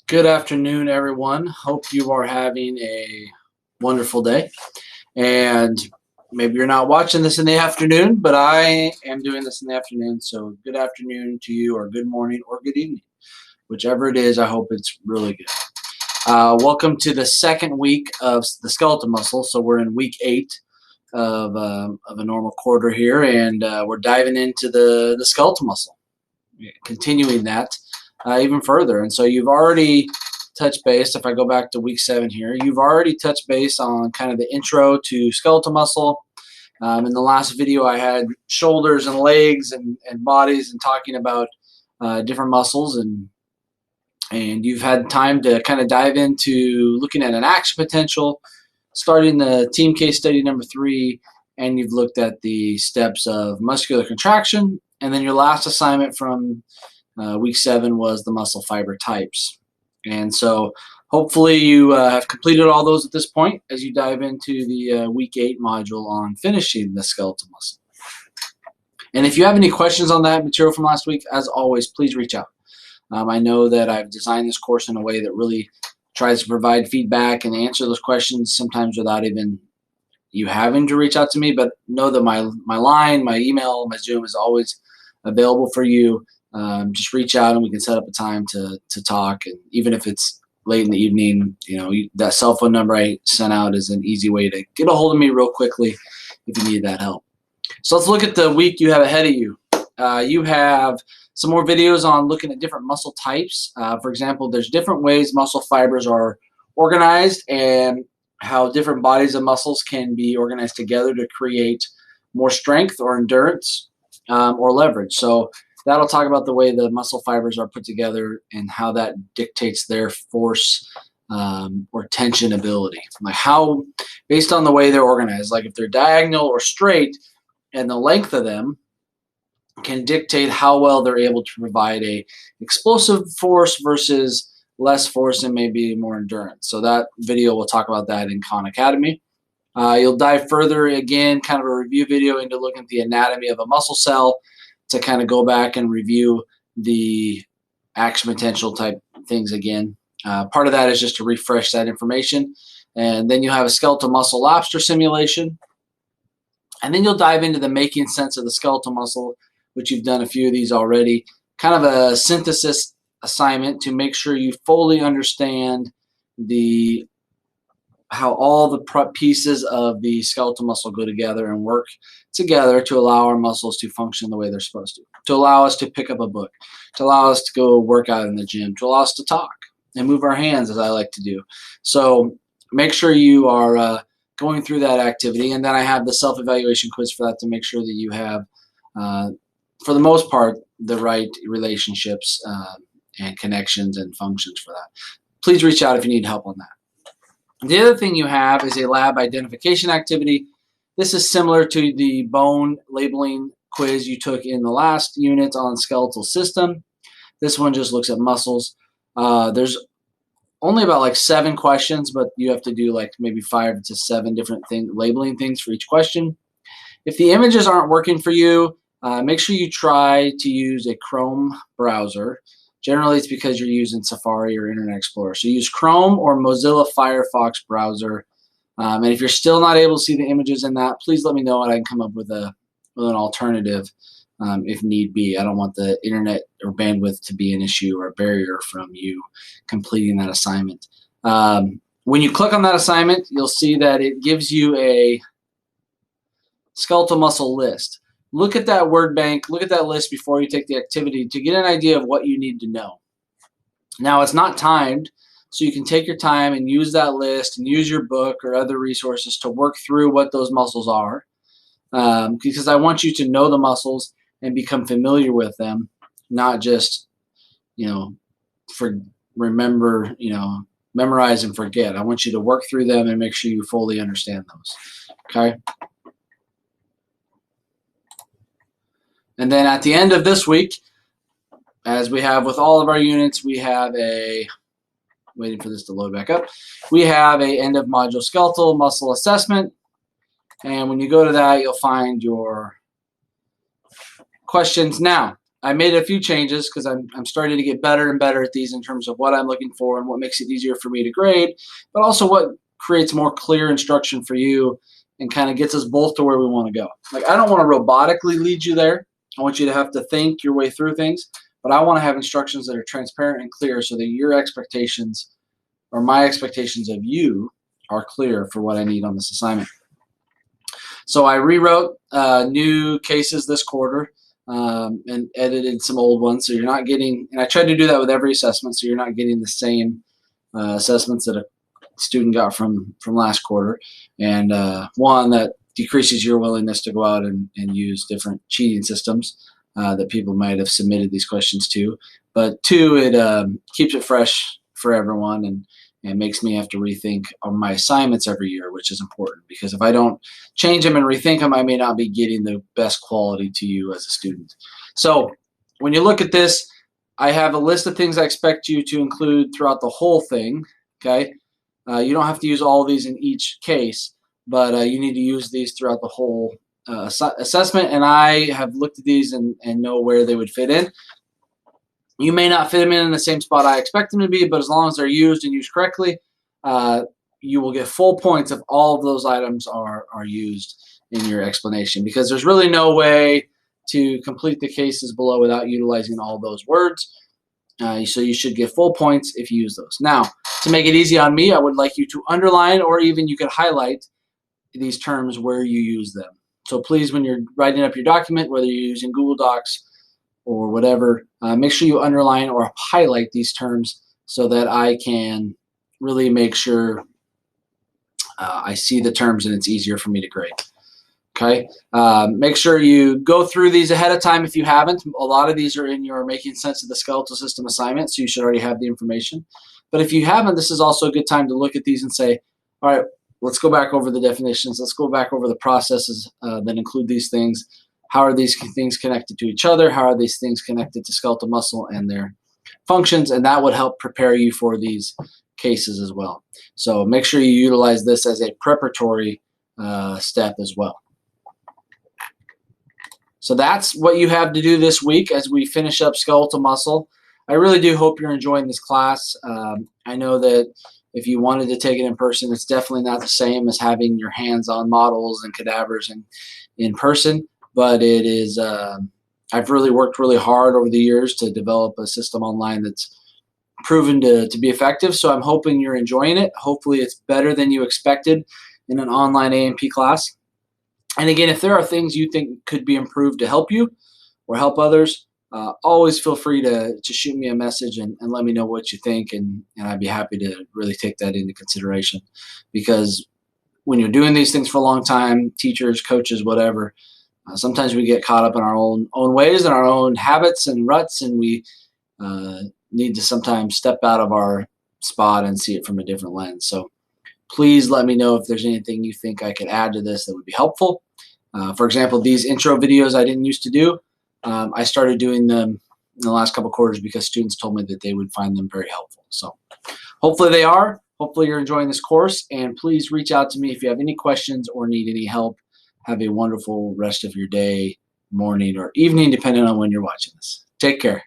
Good afternoon, everyone. Hope you are having a wonderful day. And maybe you're not watching this in the afternoon, but I am doing this in the afternoon. So good afternoon to you, or good morning, or good evening. Whichever it is, I hope it's really good. Welcome to the second week of the skeletal muscle. So we're in week 8 of a normal quarter here, and we're diving into the skeletal muscle, continuing that even further. And so you've already touched base. If I go back to week 7 here, you've already touched base on kind of the intro to skeletal muscle. In the last video, I had shoulders and legs and bodies and talking about different muscles, and you've had time to kind of dive into looking at an action potential, starting the team case study number 3, and you've looked at the steps of muscular contraction. And then your last assignment from week 7 was the muscle fiber types. And so hopefully you have completed all those at this point as you dive into the week 8 module on finishing the skeletal muscle. And if you have any questions on that material from last week, as always, please reach out. I know that I've designed this course in a way that really tries to provide feedback and answer those questions, sometimes without even you having to reach out to me, but know that my line, my email, my Zoom is always available for you. Just reach out and we can set up a time to talk. And even if it's late in the evening, that cell phone number I sent out is an easy way to get a hold of me real quickly if you need that help. So let's look at the week you have ahead of you. You have some more videos on looking at different muscle types. For example, there's different ways muscle fibers are organized and how different bodies of muscles can be organized together to create more strength or endurance or leverage. So that'll talk about the way the muscle fibers are put together and how that dictates their force or tension ability. Like how, based on the way they're organized, like if they're diagonal or straight, and the length of them can dictate how well they're able to provide a explosive force versus less force and maybe more endurance. So that video, we'll talk about that in Khan Academy. You'll dive further, again, kind of a review video into looking at the anatomy of a muscle cell to kind of go back and review the action potential type things again. Part of that is just to refresh that information. And then you'll have a skeletal muscle lobster simulation. And then you'll dive into the making sense of the skeletal muscle, which you've done a few of these already. Kind of a synthesis assignment to make sure you fully understand how all the pieces of the skeletal muscle go together and work together to allow our muscles to function the way they're supposed to allow us to pick up a book, to allow us to go work out in the gym, to allow us to talk and move our hands, as I like to do. So make sure you are going through that activity. And then I have the self-evaluation quiz for that to make sure that you have, for the most part, the right relationships and connections and functions for that. Please reach out if you need help on that. The other thing you have is a lab identification activity. This is similar to the bone labeling quiz you took in the last unit on skeletal system. This one just looks at muscles. There's only about like 7 questions, but you have to do like maybe 5 to 7 different labeling things for each question. If the images aren't working for you, make sure you try to use a Chrome browser. Generally, it's because you're using Safari or Internet Explorer. So use Chrome or Mozilla Firefox browser. And if you're still not able to see the images in that, please let me know and I can come up with an alternative if need be. I don't want the internet or bandwidth to be an issue or a barrier from you completing that assignment. When you click on that assignment, you'll see that it gives you a skeletal muscle list. Look at that word bank, look at that list before you take the activity to get an idea of what you need to know. Now, it's not timed, so you can take your time and use that list and use your book or other resources to work through what those muscles are, because I want you to know the muscles and become familiar with them, not just, memorize and forget. I want you to work through them and make sure you fully understand those, okay? And then at the end of this week, as we have with all of our units, we have waiting for this to load back up, we have a end of module skeletal muscle assessment. And when you go to that, you'll find your questions. Now, I made a few changes because I'm starting to get better and better at these in terms of what I'm looking for and what makes it easier for me to grade, but also what creates more clear instruction for you and kind of gets us both to where we want to go. Like, I don't want to robotically lead you there. I want you to have to think your way through things, but I want to have instructions that are transparent and clear so that your expectations or my expectations of you are clear for what I need on this assignment. So I rewrote new cases this quarter and edited some old ones. So you're not getting, and I tried to do that with every assessment, so you're not getting the same assessments that a student got from last quarter. And one, that decreases your willingness to go out and use different cheating systems that people might have submitted these questions to. But two, it keeps it fresh for everyone and makes me have to rethink on my assignments every year, which is important because if I don't change them and rethink them, I may not be getting the best quality to you as a student. So when you look at this, I have a list of things I expect you to include throughout the whole thing, okay? You don't have to use all of these in each case, but you need to use these throughout the whole assessment, and I have looked at these and know where they would fit in. You may not fit them in the same spot I expect them to be, but as long as they're used and used correctly, you will get full points if all of those items are used in your explanation, because there's really no way to complete the cases below without utilizing all those words. So you should get full points if you use those. Now, to make it easy on me, I would like you to underline, or even you could highlight these terms where you use them. So please, when you're writing up your document, whether you're using Google Docs or whatever, make sure you underline or highlight these terms so that I can really make sure I see the terms and it's easier for me to grade. Okay, make sure you go through these ahead of time if you haven't. A lot of these are in your Making Sense of the Skeletal System assignment, so you should already have the information. But if you haven't, this is also a good time to look at these and say, all right, let's go back over the definitions. Let's go back over the processes that include these things. How are these things connected to each other? How are these things connected to skeletal muscle and their functions? And that would help prepare you for these cases as well. So make sure you utilize this as a preparatory step as well. So that's what you have to do this week as we finish up skeletal muscle. I really do hope you're enjoying this class. I know that if you wanted to take it in person, it's definitely not the same as having your hands on models and cadavers in person, but it is, I've really worked really hard over the years to develop a system online that's proven to be effective. So I'm hoping you're enjoying it. Hopefully it's better than you expected in an online A&P class. And again, if there are things you think could be improved to help you or help others, always feel free to shoot me a message and let me know what you think, and I'd be happy to really take that into consideration. Because when you're doing these things for a long time, teachers, coaches, whatever, sometimes we get caught up in our own ways and our own habits and ruts, and we need to sometimes step out of our spot and see it from a different lens. So please let me know if there's anything you think I could add to this that would be helpful. For example, these intro videos I didn't used to do. I started doing them in the last couple quarters because students told me that they would find them very helpful. So hopefully they are. Hopefully you're enjoying this course, and please reach out to me if you have any questions or need any help. Have a wonderful rest of your day, morning, or evening, depending on when you're watching this. Take care.